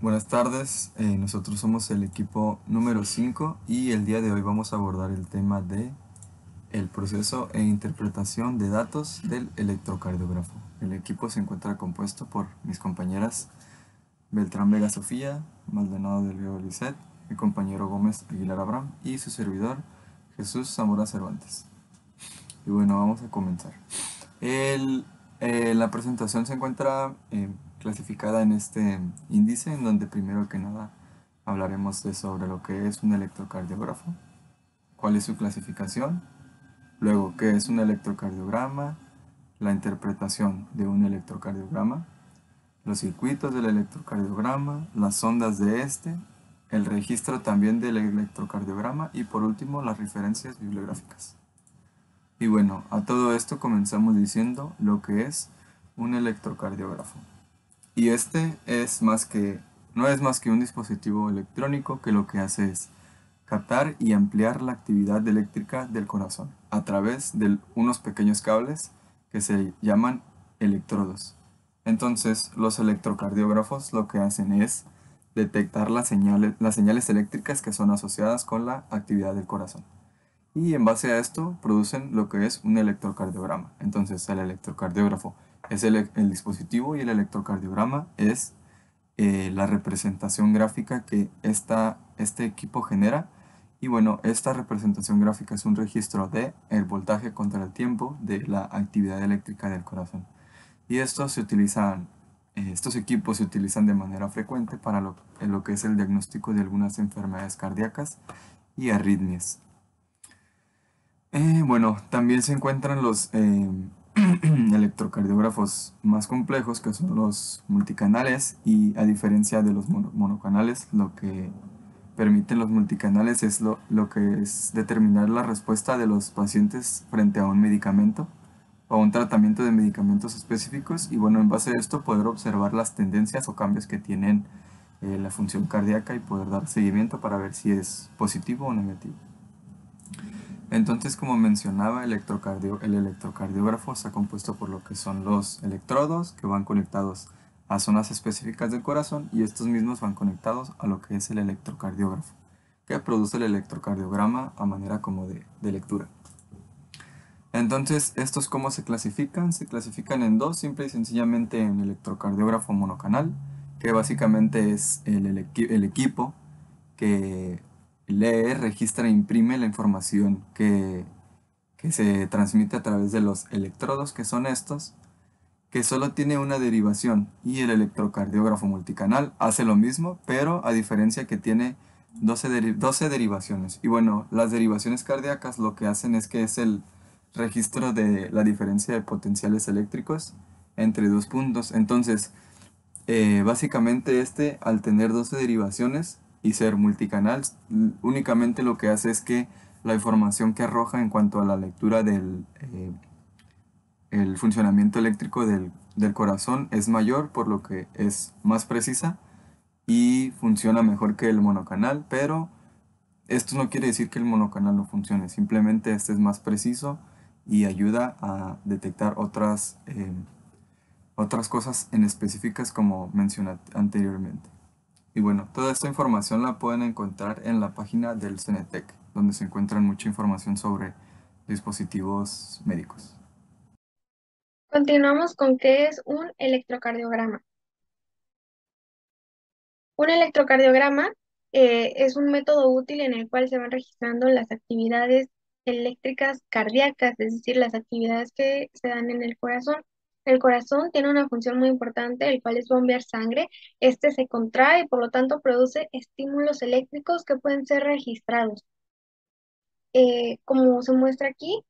Buenas tardes, nosotros somos el equipo número 5 y el día de hoy vamos a abordar el tema de el proceso e interpretación de datos del electrocardiografo. El equipo se encuentra compuesto por mis compañeras Beltrán Vega Sofía, Maldonado del Río Lisset, mi compañero Gómez Aguilar Abraham y su servidor Jesús Zamora Cervantes. Y bueno, vamos a comenzar. La presentación se encuentra clasificada en este índice, en donde primero que nada hablaremos sobre lo que es un electrocardiógrafo, cuál es su clasificación, luego qué es un electrocardiograma, la interpretación de un electrocardiograma, los circuitos del electrocardiograma, las ondas de este, el registro también del electrocardiograma y por último las referencias bibliográficas. Y bueno, a todo esto comenzamos diciendo lo que es un electrocardiógrafo. Y no es más que un dispositivo electrónico que lo que hace es captar y ampliar la actividad eléctrica del corazón a través de unos pequeños cables que se llaman electrodos. Entonces, los electrocardiógrafos lo que hacen es detectar las señales eléctricas que son asociadas con la actividad del corazón. Y en base a esto producen lo que es un electrocardiograma. Entonces el electrocardiógrafo es el dispositivo y el electrocardiograma es la representación gráfica que este equipo genera. Y bueno, esta representación gráfica es un registro de el voltaje contra el tiempo de la actividad eléctrica del corazón. Y estos equipos se utilizan de manera frecuente para lo que es el diagnóstico de algunas enfermedades cardíacas y arritmias. Bueno, también se encuentran los electrocardiógrafos más complejos, que son los multicanales, y a diferencia de los monocanales, lo que permiten los multicanales es lo que es determinar la respuesta de los pacientes frente a un medicamento o a un tratamiento de medicamentos específicos, y bueno, en base a esto poder observar las tendencias o cambios que tienen la función cardíaca y poder dar seguimiento para ver si es positivo o negativo. Entonces, como mencionaba, el electrocardiógrafo está compuesto por lo que son los electrodos que van conectados a zonas específicas del corazón y estos mismos van conectados a lo que es el electrocardiógrafo, que produce el electrocardiograma a manera como de lectura. Entonces, ¿estos cómo se clasifican? Se clasifican en dos, simple y sencillamente en electrocardiógrafo monocanal, que básicamente es el equipo que lee, registra e imprime la información que se transmite a través de los electrodos, que son estos, que solo tiene una derivación, y el electrocardiógrafo multicanal hace lo mismo, pero a diferencia que tiene 12 derivaciones. Y bueno, las derivaciones cardíacas lo que hacen es que es el registro de la diferencia de potenciales eléctricos entre dos puntos. Entonces, básicamente al tener 12 derivaciones y ser multicanal, únicamente lo que hace es que la información que arroja en cuanto a la lectura del el funcionamiento eléctrico del corazón es mayor, por lo que es más precisa y funciona mejor que el monocanal, pero esto no quiere decir que el monocanal no funcione, simplemente este es más preciso y ayuda a detectar otras cosas en específicas como mencioné anteriormente. Y bueno, toda esta información la pueden encontrar en la página del CENETEC, donde se encuentran mucha información sobre dispositivos médicos. Continuamos con qué es un electrocardiograma. Un electrocardiograma es un método útil en el cual se van registrando las actividades eléctricas cardíacas, es decir, las actividades que se dan en el corazón. El corazón tiene una función muy importante, el cual es bombear sangre. Este se contrae y por lo tanto produce estímulos eléctricos que pueden ser registrados. Como se muestra aquí,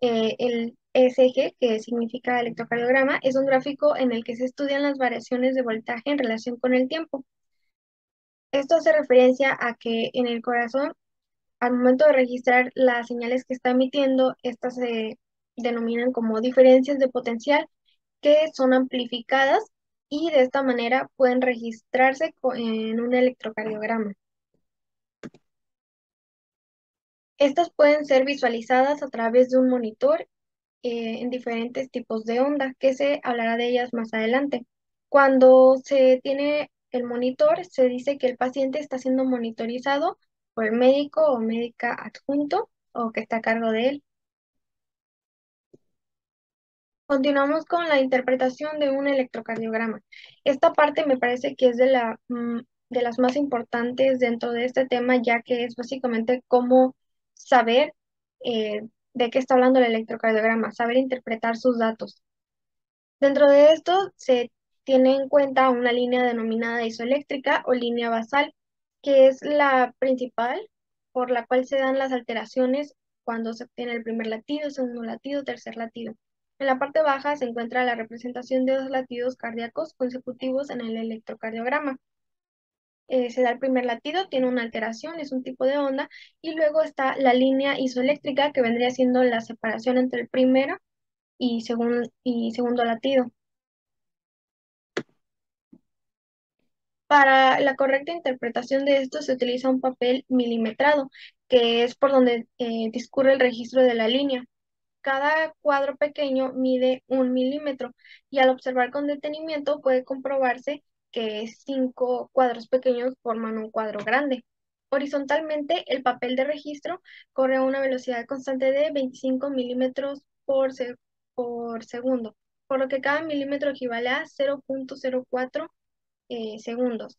el ECG, que significa electrocardiograma, es un gráfico en el que se estudian las variaciones de voltaje en relación con el tiempo. Esto hace referencia a que en el corazón, al momento de registrar las señales que está emitiendo, estas se denominan como diferencias de potencial que son amplificadas y de esta manera pueden registrarse en un electrocardiograma. Estas pueden ser visualizadas a través de un monitor en diferentes tipos de onda, que se hablará de ellas más adelante. Cuando se tiene el monitor, se dice que el paciente está siendo monitorizado por el médico o médica adjunto o que está a cargo de él. Continuamos con la interpretación de un electrocardiograma. Esta parte me parece que es de las más importantes dentro de este tema, ya que es básicamente cómo saber de qué está hablando el electrocardiograma, saber interpretar sus datos. Dentro de esto se tiene en cuenta una línea denominada isoeléctrica o línea basal, que es la principal por la cual se dan las alteraciones cuando se obtiene el primer latido, segundo latido, tercer latido. En la parte baja se encuentra la representación de dos latidos cardíacos consecutivos en el electrocardiograma. Se da el primer latido, tiene una alteración, es un tipo de onda, y luego está la línea isoeléctrica, que vendría siendo la separación entre el primero y segundo latido. Para la correcta interpretación de esto se utiliza un papel milimetrado, que es por donde discurre el registro de la línea. Cada cuadro pequeño mide 1 milímetro y al observar con detenimiento puede comprobarse que 5 cuadros pequeños forman un cuadro grande. Horizontalmente, el papel de registro corre a una velocidad constante de 25 milímetros por segundo, por lo que cada milímetro equivale a 0,04 segundos.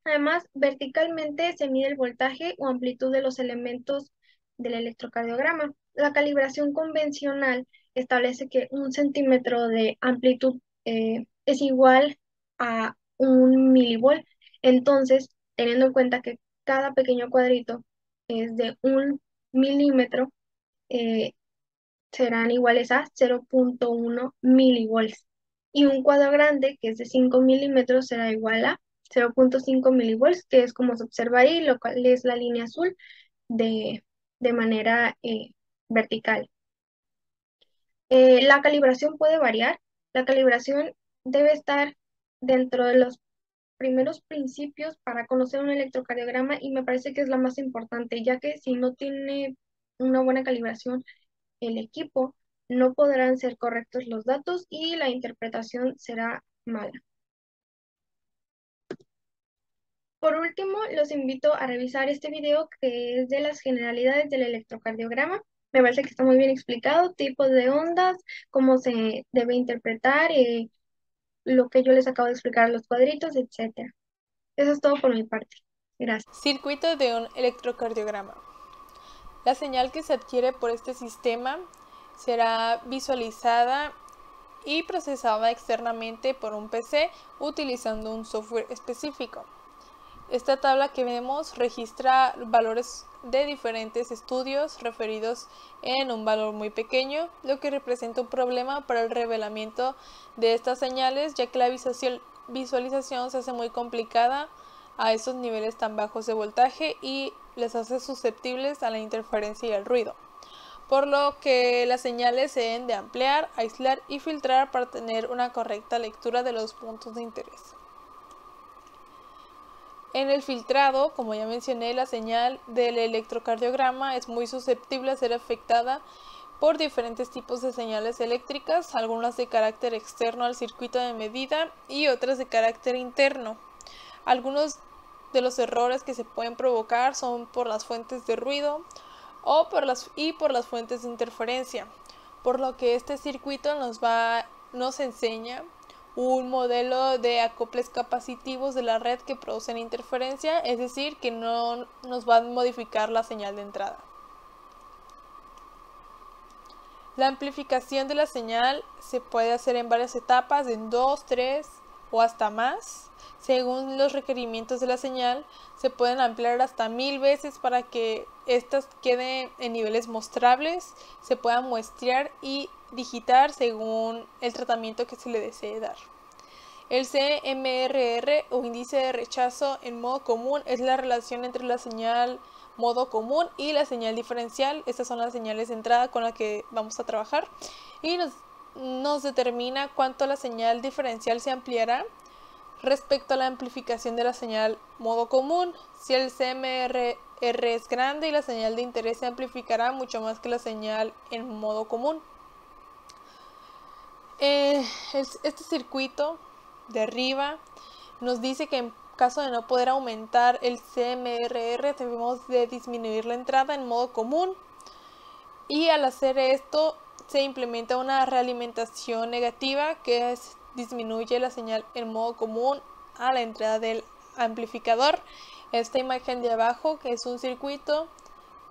Además, verticalmente se mide el voltaje o amplitud de los elementos del electrocardiograma. La calibración convencional establece que 1 centímetro de amplitud es igual a 1 milivolt. Entonces, teniendo en cuenta que cada pequeño cuadrito es de 1 milímetro, eh, serán iguales a 0,1 milivolts. Y un cuadro grande, que es de 5 milímetros, será igual a 0,5 milivolts, que es como se observa ahí, lo cual es la línea azul de, de manera vertical. La calibración puede variar. La calibración debe estar dentro de los primeros principios para conocer un electrocardiograma y me parece que es la más importante, ya que si no tiene una buena calibración, el equipo, no podrán ser correctos los datos y la interpretación será mala. Por último, los invito a revisar este video que es de las generalidades del electrocardiograma. Me parece que está muy bien explicado, tipos de ondas, cómo se debe interpretar, lo que yo les acabo de explicar, los cuadritos, etc. Eso es todo por mi parte. Gracias. Circuito de un electrocardiograma. La señal que se adquiere por este sistema será visualizada y procesada externamente por un PC utilizando un software específico. Esta tabla que vemos registra valores de diferentes estudios referidos en un valor muy pequeño, lo que representa un problema para el revelamiento de estas señales, ya que la visualización se hace muy complicada a esos niveles tan bajos de voltaje y les hace susceptibles a la interferencia y al ruido, por lo que las señales se deben de ampliar, aislar y filtrar para tener una correcta lectura de los puntos de interés. En el filtrado, como ya mencioné, la señal del electrocardiograma es muy susceptible a ser afectada por diferentes tipos de señales eléctricas, algunas de carácter externo al circuito de medida y otras de carácter interno. Algunos de los errores que se pueden provocar son por las fuentes de ruido o por las fuentes de interferencia, por lo que este circuito nos enseña un modelo de acoples capacitivos de la red que producen interferencia, es decir, que no nos va a modificar la señal de entrada. La amplificación de la señal se puede hacer en varias etapas, en 2, 3 o hasta más. Según los requerimientos de la señal, se pueden ampliar hasta 1000 veces para que éstas queden en niveles mostrables, se puedan muestrear y digitar según el tratamiento que se le desee dar. El CMRR o índice de rechazo en modo común es la relación entre la señal modo común y la señal diferencial. Estas son las señales de entrada con las que vamos a trabajar y nos determina cuánto la señal diferencial se ampliará respecto a la amplificación de la señal modo común. Si el CMRR es grande y la señal de interés se amplificará mucho más que la señal en modo común. Este circuito de arriba nos dice que en caso de no poder aumentar el CMRR debemos de disminuir la entrada en modo común, y al hacer esto se implementa una realimentación negativa que disminuye la señal en modo común a la entrada del amplificador. Esta imagen de abajo, que es un circuito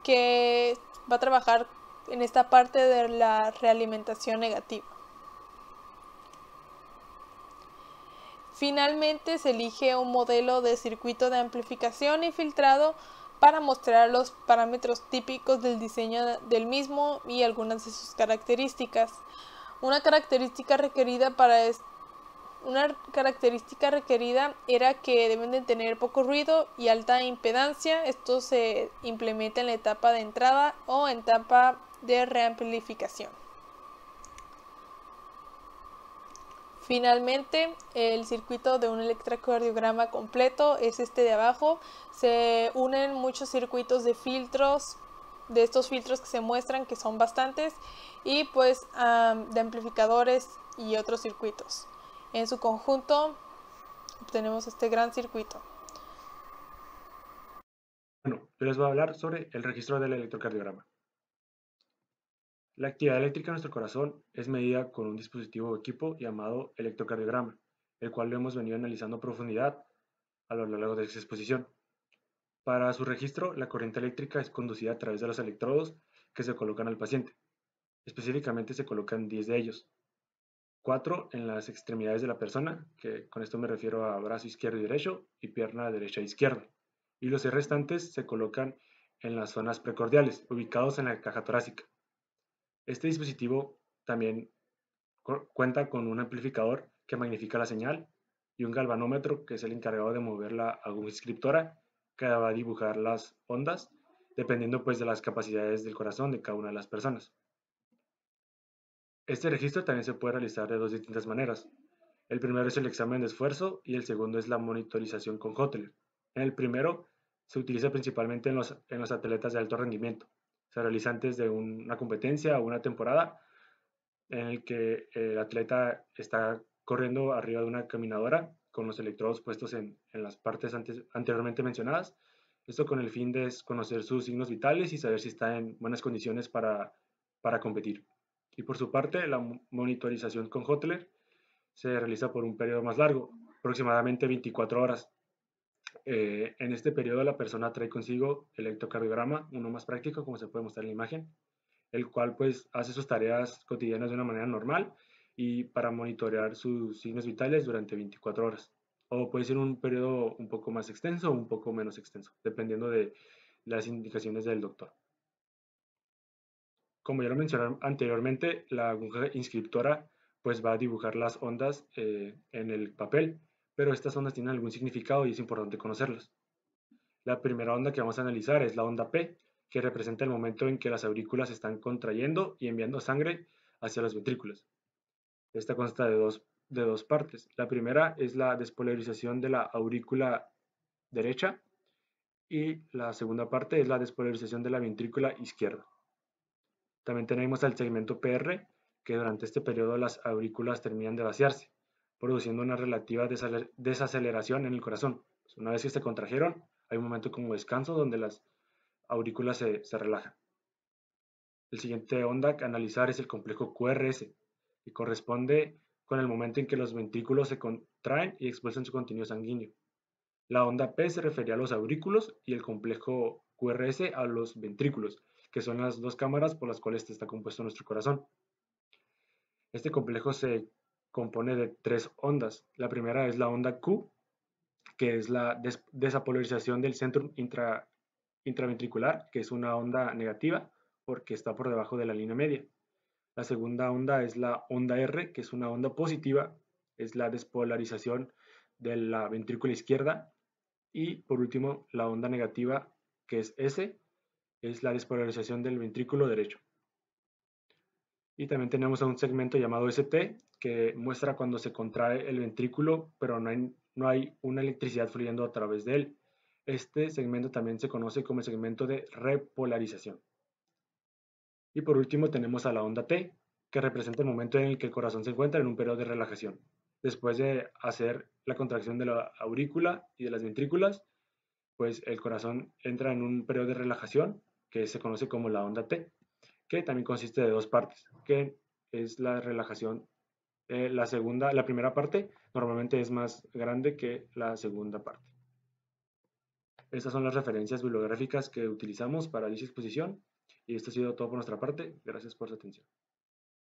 que va a trabajar en esta parte de la realimentación negativa. Finalmente se elige un modelo de circuito de amplificación y filtrado para mostrar los parámetros típicos del diseño del mismo y algunas de sus características. Una característica requerida era que deben de tener poco ruido y alta impedancia. Esto se implementa en la etapa de entrada o en etapa de reamplificación. Finalmente, el circuito de un electrocardiograma completo es este de abajo. Se unen muchos circuitos de filtros, de estos filtros que se muestran, que son bastantes, y pues de amplificadores y otros circuitos. En su conjunto obtenemos este gran circuito. Bueno, yo les voy a hablar sobre el registro del electrocardiograma. La actividad eléctrica en nuestro corazón es medida con un dispositivo o equipo llamado electrocardiograma, el cual lo hemos venido analizando a profundidad a lo largo de esta exposición. Para su registro, la corriente eléctrica es conducida a través de los electrodos que se colocan al paciente. Específicamente se colocan 10 de ellos. 4 en las extremidades de la persona, que con esto me refiero a brazo izquierdo y derecho y pierna derecha e izquierda. Y los 6 restantes se colocan en las zonas precordiales, ubicados en la caja torácica. Este dispositivo también cuenta con un amplificador que magnifica la señal y un galvanómetro que es el encargado de mover la aguja inscriptora que va a dibujar las ondas dependiendo pues de las capacidades del corazón de cada una de las personas. Este registro también se puede realizar de dos distintas maneras. El primero es el examen de esfuerzo y el segundo es la monitorización con Holter. En el primero se utiliza principalmente en los atletas de alto rendimiento. Se realiza antes de una competencia o una temporada en el que el atleta está corriendo arriba de una caminadora con los electrodos puestos en las partes anteriormente mencionadas. Esto con el fin de conocer sus signos vitales y saber si está en buenas condiciones para competir. Y por su parte, la monitorización con Holter se realiza por un periodo más largo, aproximadamente 24 horas. En este periodo la persona trae consigo el electrocardiograma, uno más práctico, como se puede mostrar en la imagen, el cual pues hace sus tareas cotidianas de una manera normal y para monitorear sus signos vitales durante 24 horas. O puede ser un periodo un poco más extenso o un poco menos extenso, dependiendo de las indicaciones del doctor. Como ya lo mencioné anteriormente, la aguja inscriptora pues va a dibujar las ondas en el papel, pero estas ondas tienen algún significado y es importante conocerlas. La primera onda que vamos a analizar es la onda P, que representa el momento en que las aurículas están contrayendo y enviando sangre hacia los ventrículos. Esta consta de dos partes. La primera es la despolarización de la aurícula derecha y la segunda parte es la despolarización de la ventrícula izquierda. También tenemos el segmento PR, que durante este periodo las aurículas terminan de vaciarse, produciendo una relativa desaceleración en el corazón. Una vez que se contrajeron, hay un momento como descanso donde las aurículas se relajan. El siguiente onda a analizar es el complejo QRS, que corresponde con el momento en que los ventrículos se contraen y expulsan su contenido sanguíneo. La onda P se refería a los aurículos y el complejo QRS a los ventrículos, que son las dos cámaras por las cuales está compuesto nuestro corazón. Este complejo se compone de 3 ondas. La primera es la onda Q, que es la desapolarización del centro intraventricular, que es una onda negativa porque está por debajo de la línea media. La segunda onda es la onda R, que es una onda positiva, es la despolarización de la ventrícula izquierda. Y por último, la onda negativa, que es S, es la despolarización del ventrículo derecho. Y también tenemos un segmento llamado ST, que muestra cuando se contrae el ventrículo, pero no hay una electricidad fluyendo a través de él. Este segmento también se conoce como el segmento de repolarización. Y por último tenemos a la onda T, que representa el momento en el que el corazón se encuentra en un periodo de relajación. Después de hacer la contracción de la aurícula y de las ventrículas, pues el corazón entra en un periodo de relajación que se conoce como la onda T, que también consiste de dos partes, que es la relajación. La primera parte normalmente es más grande que la segunda parte. Estas son las referencias bibliográficas que utilizamos para dicha exposición y esto ha sido todo por nuestra parte. Gracias por su atención.